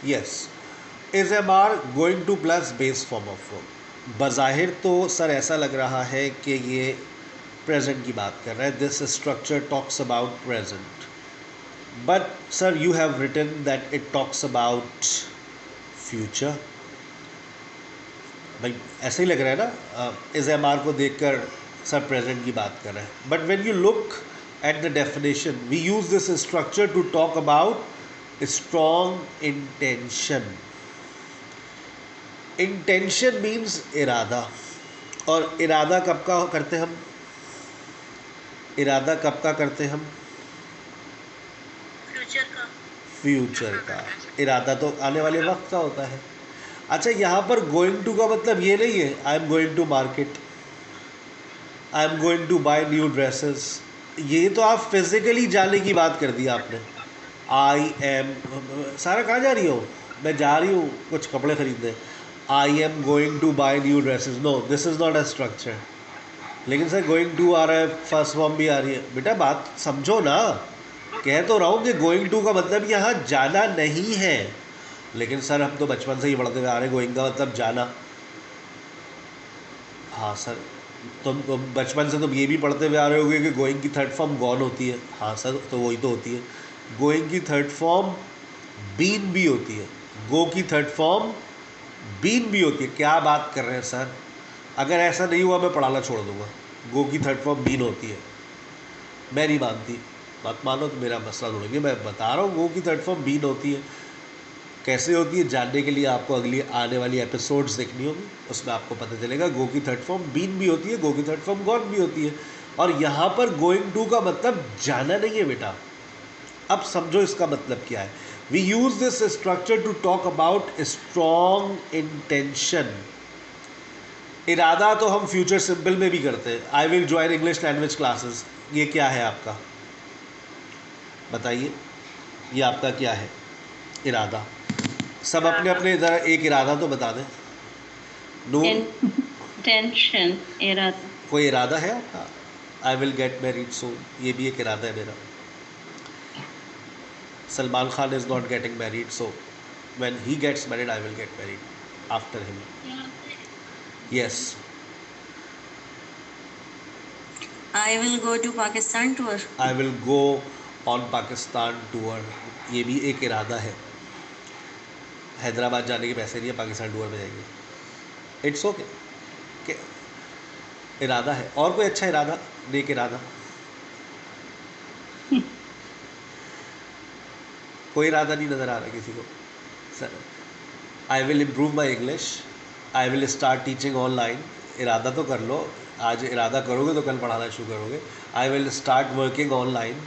Yes, is am are going to plus base form of verb. बज़ाहिर तो sir ऐसा लग रहा है कि ये प्रेजेंट की बात कर रहा है, this structure talks about present, but sir you have written that it talks about future. भाई ऐसे ही लग रहा है ना, इज एम आर को देखकर सर प्रेजेंट की बात कर रहे हैं, but when you look at the definition we use this structure to talk about strong intention. Intention means इरादा, और इरादा कब का करते हम, इरादा कब का करते हम, फ्यूचर का। फ्यूचर का। इरादा तो आने वाले वक्त का होता है। अच्छा, यहाँ पर गोइंग टू का मतलब ये नहीं है I am going to market, I am going to buy new dresses. ये तो आप फिजिकली जाने की बात कर दी आपने। आई एम, सारा कहाँ जा रही हो, मैं जा रही हूँ कुछ कपड़े खरीदने, I am going to buy new dresses, no this is not a structure. लेकिन सर गोइंग टू आ रहा है, फर्स्ट फॉर्म भी आ रही है, बेटा बात समझो ना। कह तो रहा हूँ कि गोइंग टू का मतलब यहाँ जाना नहीं है, लेकिन सर हम तो बचपन से ही पढ़ते हुए आ रहे हैं गोइंग का मतलब जाना। हाँ सर, तुम बचपन से तुम ये भी पढ़ते हुए आ रहे होगे कि गोइंग की थर्ड फॉर्म गॉन होती है। हाँ सर, तो वही तो होती है। गोइंग की थर्ड फॉर्म बीन भी होती है, गो की थर्ड फॉर्म बीन भी होती है। क्या बात कर रहे हैं सर, अगर ऐसा नहीं हुआ मैं पढ़ाना छोड़ दूंगा। गो की थर्ड फॉर्म बीन होती है, मैं नहीं मानती, मत मानो तो मेरा मसला ढूंढेंगे। मैं बता रहा हूँ गो की थर्ड फॉर्म बीन होती है। कैसे होती है जानने के लिए आपको अगली आने वाली एपिसोड्स देखनी होगी, उसमें आपको पता चलेगा। गो की थर्ड फॉर्म बीन भी होती है, गो की थर्ड फॉर्म गॉन भी होती है। और यहाँ पर गोइंग टू का मतलब जाना नहीं है बेटा। अब समझो इसका मतलब क्या है। We use this structure to talk about strong intention. इरादा तो हम फ्यूचर सिंपल में भी करते हैं, I will join English language classes. ये क्या है आपका, बताइए, ये आपका क्या है इरादा। सब अपने अपने ज़रा एक इरादा तो बता दें। नूर, इंटेंशन, इरादा। कोई इरादा है आपका? I will get married soon, ये भी एक इरादा है मेरा। Salman Khan is not getting married, so when he gets married I will get married after him. Yes, I will go to Pakistan tour. I will go on Pakistan tour, ये भी एक इरादा है। हैदराबाद जाने के पैसे नहीं है, पाकिस्तान टूर में जाएंगे। इट्स ओके, इरादा है। और कोई अच्छा इरादा, नेक इरादा, कोई इरादा नहीं नज़र आ रहा किसी को। Sir, I will improve my English, I will start teaching online. इरादा तो कर लो, आज इरादा करोगे तो कल पढ़ाना शुरू करोगे। I will start working online,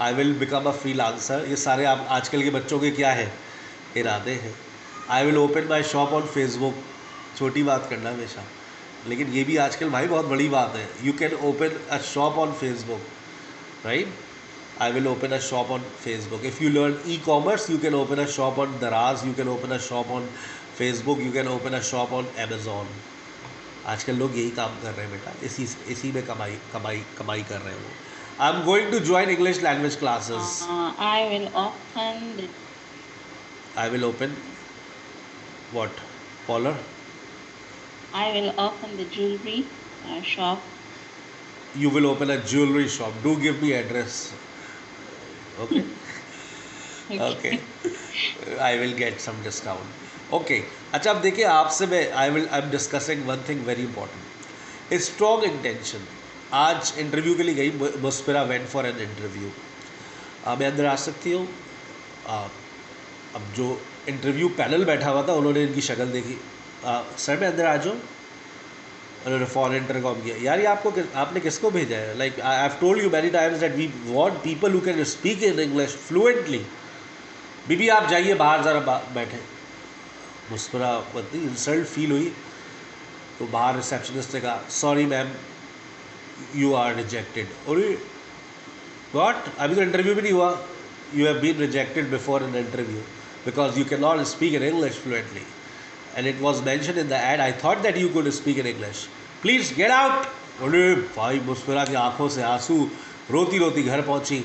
I will become a freelancer. ये सारे आप आजकल के बच्चों के क्या है, इरादे हैं। I will open my shop on Facebook, छोटी बात करना हमेशा, लेकिन ये भी आजकल भाई बहुत बड़ी बात है। You can open a shop on Facebook, right? I will open a shop on Facebook. If you learn e-commerce, you can open a shop on Daraz, you can open a shop on Facebook, you can open a shop on Amazon. आजकल लोग यही काम कर रहे हैं बेटा, इसी में कमाई कमाई कमाई कर रहे हैं वो। I am going to join English language classes. I will open the I will open what, collar? I will open the jewelry shop. You will open a jewelry shop. Do give me address. Okay. Okay. I will get some discount. Okay. अच्छा, अब देखिए आपसे मैं I am discussing one thing very important, strong intention. आज interview के लिए गई Musfira, went for an interview. मैं अंदर आ सकती हूँ? अब जो इंटरव्यू पैनल बैठा हुआ था उन्होंने इनकी शक्ल देखी, सर मैं अंदर आ जाऊँ? उन्होंने फ़ौरन इंटरकॉम किया, यार ये आपने किसको भेजा है? Like I have told you many times that we want people who can speak in English fluently. बीबी आप जाइए बाहर ज़रा बैठे। मुस्कुरा बत्ती, इंसल्ट फील हुई तो बाहर रिसेप्शनिस्ट ने कहा, sorry ma'am you are rejected. अरे व्हाट, अभी तो इंटरव्यू भी नहीं हुआ, you have been rejected before an interview because you can not speak in English fluently and it was mentioned in the ad, I thought that you could speak in English, please get out। अरे भाई, मुस्कुरा की आंखों से आंसू, रोती रोती घर पहुंची।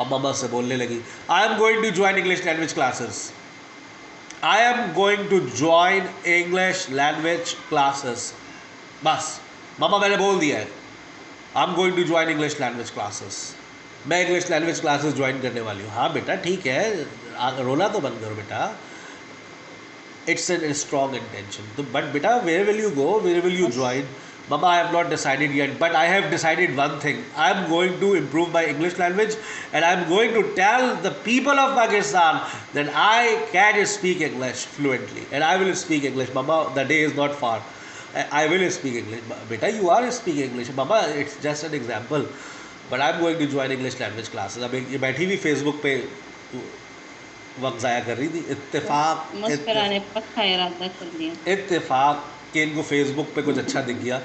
अब मम्मा से बोलने लगी, I am going to join English language classes. I am going to join English language classes. बस मामा मैंने बोल दिया है, I am going to join English language classes. मैं इंग्लिश लैंग्वेज क्लासेस ज्वाइन करने वाली हूँ। हाँ बेटा ठीक है, रोना तो बंद करो बेटा। It's an strong intention. तो बट बेटा where will you go, where will you join? Mama, I have not decided yet, but I have decided one thing. I am going to improve my English language, and I am going to tell the people of Pakistan that I can speak English fluently, and I will speak English. Mama, the day is not far. I will speak English. Beta, you are speaking English. Mama, it's just an example. But I am going to join English language classes. अब ये बैठी हुई Facebook पे वक्त ज़ाया कर रही थी। मुस्कुराने पक्का इरादा कर लिया। इत्तेफाक कि इनको फेसबुक पे कुछ अच्छा दिख गया,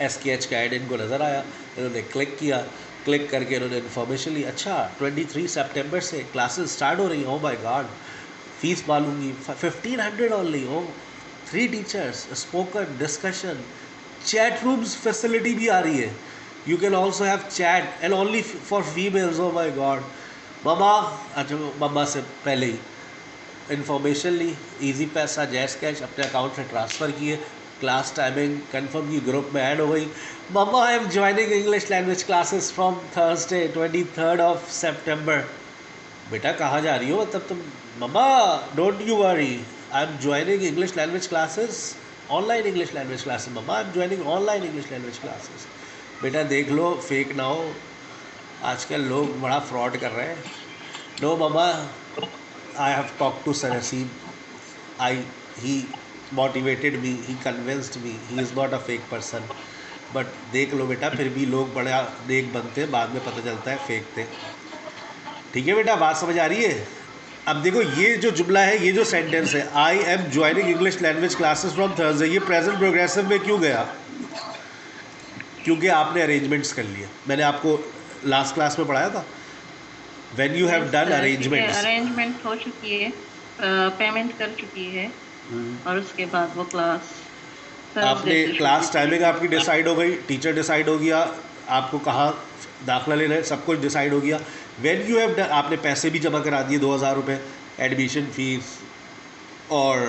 SKH का ऐड इनको नज़र आया, इन्होंने क्लिक किया। क्लिक करके इन्होंने इन्फॉर्मेशन ली, अच्छा 23 सितंबर से क्लासेस स्टार्ट हो रही हैं। ओ माय गॉड, फीस मालूंगी 1500 only. Oh 3 teachers, spoken, discussion, chat rooms facility भी आ रही है। You can also have chat and only for females. Oh my god. मामा, अच्छा मामा से पहले ही इन्फॉर्मेशन ली, इजी पैसा, जैस कैश अपने अकाउंट से ट्रांसफ़र किए, क्लास टाइमिंग कंफर्म की, ग्रुप में ऐड हो गई। मम्मा, I am joining English language classes from Thursday 23 September. बेटा कहाँ जा रही हो? मतलब तुम? मम्मा don't you worry, I am joining English language classes, online English language classes. मम्मा, I am joining online English language classes. बेटा देख लो, फेक ना हो, आजकल लोग बड़ा फ्रॉड कर रहे हैं। नो मम्मा, I have talked to Sir Haseem. He motivated me, he convinced me, he is not a fake person. But देख लो बेटा, फिर भी लोग बड़ा नेक बनते हैं, बाद में पता चलता है फेक थे। ठीक है बेटा, बात समझ आ रही है? अब देखो ये जो जुमला है, ये जो सेंटेंस है, I am joining English language classes from Thursday, ये प्रेजेंट प्रोग्रेसिव में क्यों गया? क्योंकि आपने अरेंजमेंट्स कर लिए। मैंने आपको लास्ट क्लास में पढ़ाया था, when you have done arrangements, arrangement हो चुकी है, पेमेंट कर चुकी है, और उसके बाद वो क्लास आपने क्लास टाइमिंग आपकी डिसाइड हो गई, टीचर डिसाइड हो गया, आपको कहाँ दाखिला लेना है, सब कुछ डिसाइड हो गया। when you have done, आपने पैसे भी जमा करा दिए, 2000 रुपये एडमिशन फीस और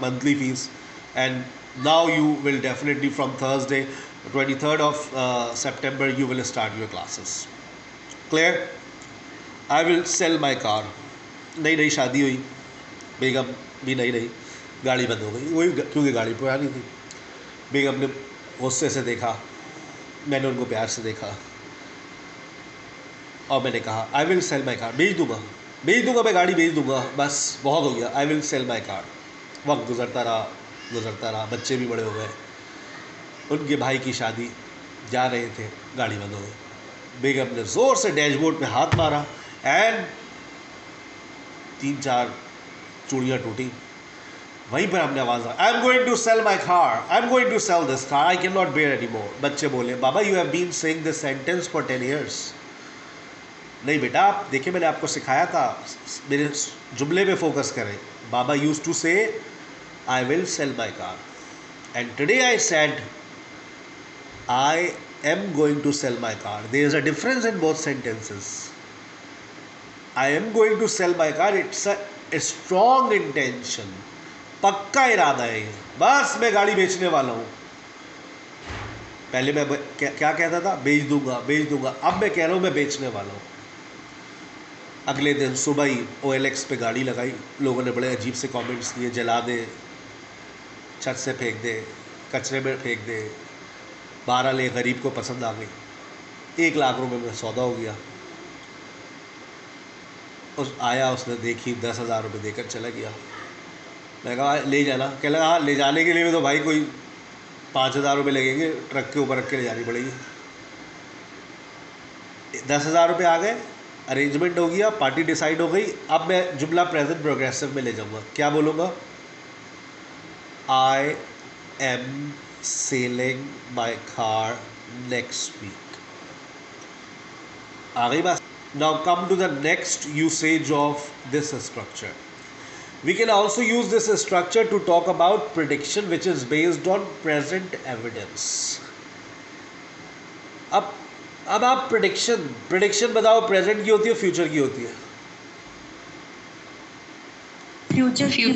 monthly fees. And now you will definitely from Thursday 23 September you will start your classes. Clear? I will sell my car. नई नई शादी हुई, बेगम भी नई नई, गाड़ी बंद हो गई, वही क्योंकि गाड़ी पुरानी थी। बेगम ने गुस्से से देखा, मैंने उनको प्यार से देखा, और मैंने कहा I will sell my car. बेच दूंगा मैं गाड़ी, बेच दूंगा, बस बहुत हो गया, I will sell my car. वक्त गुजरता रहा, बच्चे भी बड़े हो गए, उनके भाई की शादी, जा रहे थे, गाड़ी बंद हो गई। बेगम ने ज़ोर से डैशबोर्ड पे हाथ मारा एंड 3-4 चूड़ियाँ टूटी। वहीं पर हमने आवाज़ आई, I am going to sell my car, I am going to sell this car, I can not bear any more. बच्चे बोले, बाबा you have been saying this sentence for 10 years। नहीं बेटा, आप देखिए मैंने आपको सिखाया था, मेरे जुमले पे फोकस करें। बाबा यूज्ड टू से I will sell my car, and today I said I am going to sell my car. There is a difference in both sentences. I am going to sell my car, it's a strong intention, पक्का इरादा है ये, बस मैं गाड़ी बेचने वाला हूँ। पहले मैं क्या कहता था? बेच दूंगा। अब मैं कह रहा हूँ मैं बेचने वाला हूँ। अगले दिन सुबह ही OLX पे गाड़ी लगाई, लोगों ने बड़े अजीब से कमेंट्स किए, जला दे, छत से फेंक दे, कचरे में फेंक दे, 12 ले, गरीब को पसंद आ गई। 1 लाख रुपए में सौदा हो गया। उसने देखी, 10,000 रुपये देकर चला गया। मैं कहा ले जाना, कह लगा हाँ ले जाने के लिए भी तो भाई कोई 5,000 रुपये लगेंगे, ट्रक के ऊपर रख के ले जानी पड़ेगी। 10,000 रुपये आ गए, अरेंजमेंट हो गया, पार्टी डिसाइड हो गई। अब मैं जुमला प्रेजेंट प्रोग्रेसिव में ले जाऊँगा। क्या बोलूँगा? I am selling my car next week। आ गई बात? Now come to the next usage of this structure. We can also use this structure to talk about prediction which is based on present evidence। अब आप prediction बताओ, present की होती है, future की होती है? फ्यूचर की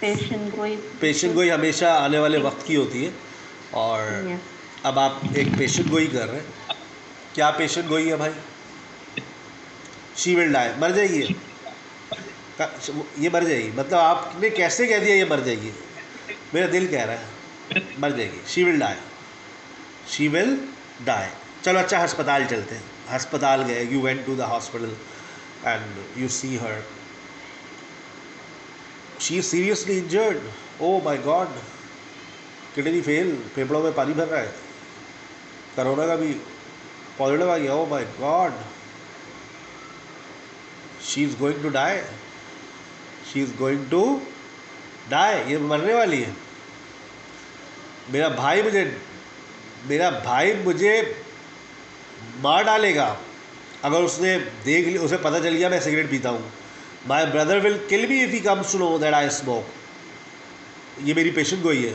पेशेंट गोई पेशेंट गोई हमेशा आने वाले वक्त की होती है, और Yes. अब आप एक पेशेंट गोई कर रहे हैं। क्या पेशेंट गोई है भाई? शी विल डाई, मर जाएगी ये। ये मर जाएगी, मतलब आपने कैसे कह दिया ये मर जाएगी? मेरा दिल कह रहा है मर जाएगी। She will die, she will die. चलो अच्छा, अस्पताल चलते हैं। अस्पताल गए, you went to the hospital and you see her, she is seriously injured. Oh my God, kidney fail, फेफड़ों में पानी भर रहा है, कोरोना का भी पॉजिटिव आ गया। Oh my god, she is going to die, she is going to die, ये मरने वाली है। मेरा भाई मुझे मार डालेगा अगर उसने देख लिया, उसे पता चल गया मैं सिगरेट पीता हूँ। My brother will kill me if he comes to know that I smoke. ये मेरी पेशेंट गोई है।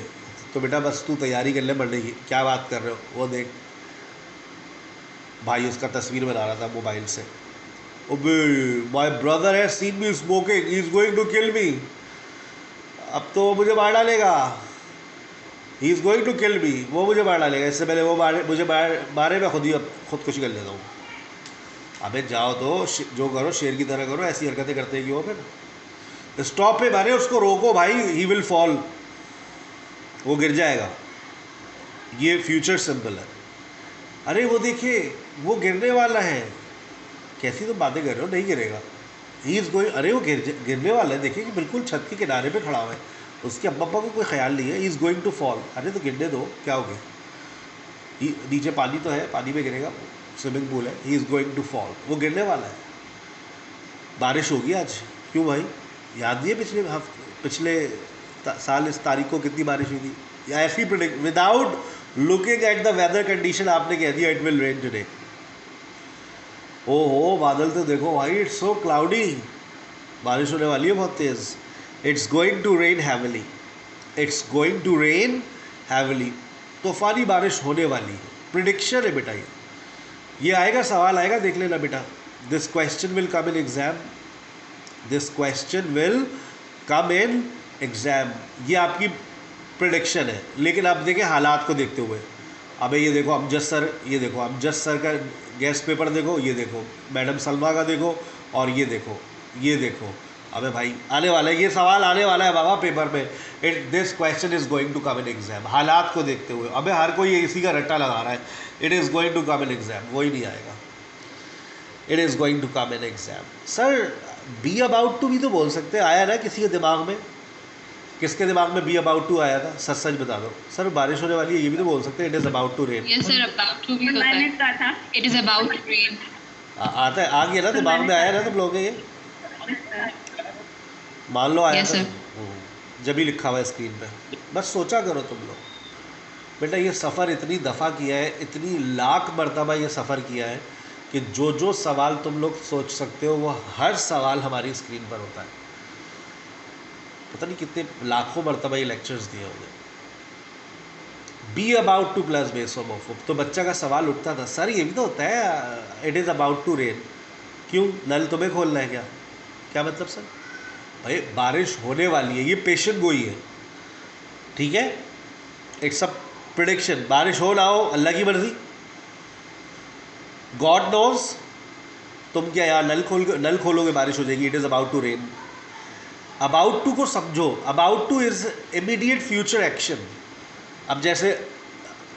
तो बेटा बस तू तैयारी कर ले मरने की। क्या बात कर रहे हो? वो देख, भाई उसका तस्वीर बना रहा था मोबाइल से। ओबे, my brother has seen me smoking, he is going to kill me. अब तो वो मुझे मार डालेगा, he is going to kill me. वो मुझे मार डालेगा, इससे पहले वो मुझे मारे मैं खुद ही खुदकुशी कर लेता हूँ। अबे जाओ तो जो करो शेर की तरह करो, ऐसी हरकतें करते हैं कि वो फिर स्टॉप पे मारे, उसको रोको भाई, ही विल फॉल, वो गिर जाएगा। ये फ्यूचर सिंबल है। अरे वो देखिए, वो गिरने वाला है। कैसी तो बातें कर रहे हो, नहीं गिरेगा, ही इज़ गोइंग। अरे वो गिरने वाला है, देखिए कि बिल्कुल छत के किनारे पे खड़ा हुआ है, उसके अब्बा को कोई ख्याल नहीं है, he is going to fall. अरे तो गिरने दो, क्या हो गया, नीचे पानी तो है, पानी में गिरेगा, स्विमिंग पूल है, he is going to fall, वो गिरने वाला है। बारिश होगी आज। क्यों भाई, याद नहीं है पिछले साल इस तारीख को कितनी बारिश हुई थी? या ऐसी predict without looking at the weather condition आपने कह दिया इट विल रेन टुडे। ओहो, बादल तो देखो भाई, इट्स सो क्लाउडी, बारिश होने वाली है बहुत तेज़। It's going to rain heavily, it's going to rain heavily, तूफानी बारिश होने वाली है, प्रिडिक्शन है बेटा। ये आएगा, सवाल आएगा, देख लेना बेटा। This question will come in exam, this question will come in exam. ये आपकी प्रिडिक्शन है, लेकिन अब देखें हालात को देखते हुए। अबे ये देखो अमजद सर, ये देखो अमजद सर का गेस्ट पेपर देखो, ये देखो मैडम सलमा का देखो, और ये देखो, ये देखो। अबे भाई आने वाला है, ये सवाल आने वाला है बाबा पेपर में। This question is going to come in exam, हालात को देखते हुए। अबे हर कोई इसी का रट्टा लगा रहा है, it is going to come in exam, वही नहीं आएगा, it is going to come in exam. Sir be about to भी तो बोल सकते हैं, आया ना किसी के दिमाग में? किसके दिमाग में बी अबाउट टू आया था? सच सच बता दो। सर बारिश होने वाली है, ये भी तो बोल सकते हैं, it is about to rain. Yes sir, about to भी होता है, मैंने कहा था it is about to rain. आता है, आ गया ना दिमाग में, आया ना तुम लोगों के? ये मान लो आया था, जब ही लिखा हुआ है स्क्रीन पे। बस सोचा करो तुम लोग बेटा, ये सफ़र इतनी दफ़ा किया है, इतनी लाख मरतबा ये सफ़र किया है कि जो जो सवाल तुम लोग सोच सकते हो वो हर सवाल हमारी स्क्रीन पर होता है। पता नहीं कितने लाखों मरतबा ये लेक्चर्स दिए होंगे। B about to plus base of of, तो बच्चा का सवाल उठता था, सर ये भी तो होता है it is about to rain. क्यों, नल तुम्हें खोलना है क्या? क्या मतलब सर? भाई बारिश होने वाली है, ये पेशेंट गोई है, ठीक है, इट्स अ प्रिडिक्शन। बारिश हो ना हो अल्लाह की मर्जी, गॉड नोज। तुम क्या यार नल खोलोगे बारिश हो जाएगी, it is about to rain. About to को समझो, about to is immediate future action. अब जैसे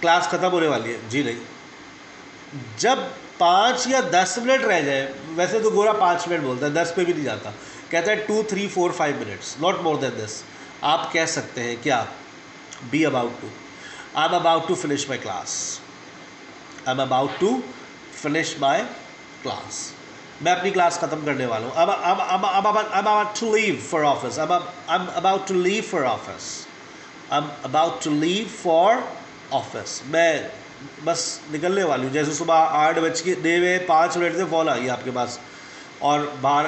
क्लास ख़त्म होने वाली है, जी नहीं, जब 5 या 10 मिनट रह जाए, वैसे तो गोरा 5 मिनट बोलता है, 10 पे भी नहीं जाता, कहता है 2 3 4 5 minutes, not more than this. आप कह सकते हैं क्या? Be about to, I am about to finish my class, I am about to finish my class, मैं अपनी क्लास ख़त्म करने वाला हूँ, I'm about to leave for office, I'm about to leave for office, I'm about to leave for office, मैं बस निकलने वाली हूँ। जैसे सुबह 8:05 से फ़ोन आ गया आपके पास, और बाहर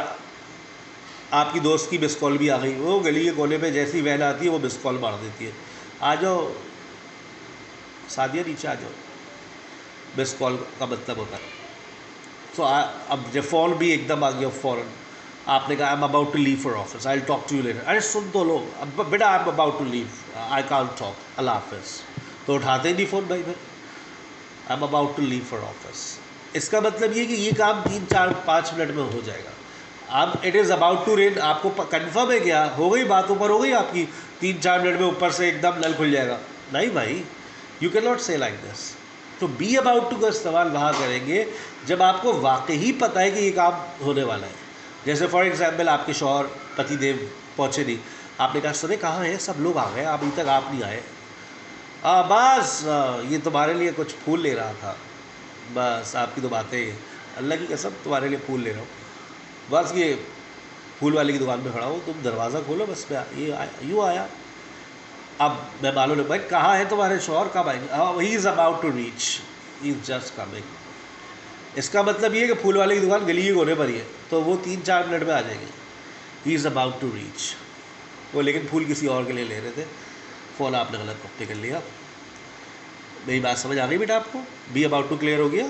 आपकी दोस्त की मिस कॉल भी आ गई, वो गली के कोने पे जैसी वैन आती है वो मिस कॉल मार देती है, आ जाओ सादिया नीचे आ जाओ, मिस कॉल का मतलब होता है। तो अब जब फ़ोन भी एकदम आ गया फ़ौरन, आपने कहा I am about to leave for office, I will talk to you later. अरे सुन तो लो, अब बेटा I am about to leave, I can't talk, अल्लाह हाफिज़। तो उठाते ही नहीं फ़ोन भाई, फिर I am about to leave for office. इसका मतलब ये कि ये काम 3-4-5 मिनट में हो जाएगा। अब it is about to rain, आपको कन्फर्म है क्या? हो गई बात, ऊपर हो गई आपकी, 3-4 मिनट में ऊपर से एकदम नल खुल जाएगा? नहीं भाई, यू कैन नॉट से लाइक दिस। तो बी अबाउट टू का इस्तेमाल वहाँ करेंगे जब आपको वाकई पता है कि ये काम होने वाला है। जैसे फॉर एग्जांपल आपके शौहर पतिदेव पहुँचे नहीं, आपने कहा सुने कहाँ है, सब लोग आ गए, अभी तक आप नहीं आए। बस ये तुम्हारे लिए कुछ फूल ले रहा था, बस आपकी तो बातें, अल्लाह की कसम तुम्हारे लिए फूल ले रहा हूँ, बस ये फूल वाले की दुकान पे खड़ा हूँ, तुम दरवाज़ा खोलो, बस मैं यूँ आया। अब मैं मालूम भाई कहाँ है तुम्हारे शौहर, कब आएंगे? He is about to reach, he is just coming. इसका मतलब ये है कि फूल वाले की दुकान गली के कोने पर ही है, तो वो 3-4 मिनट में आ जाएंगे। He is about to reach. वो लेकिन फूल किसी और के लिए ले रहे थे, फ़ोन आपने गलत वक्त कर लिया। मेरी बात समझ आ गई बेटा आपको? बी अबाउट टू क्लियर हो गया?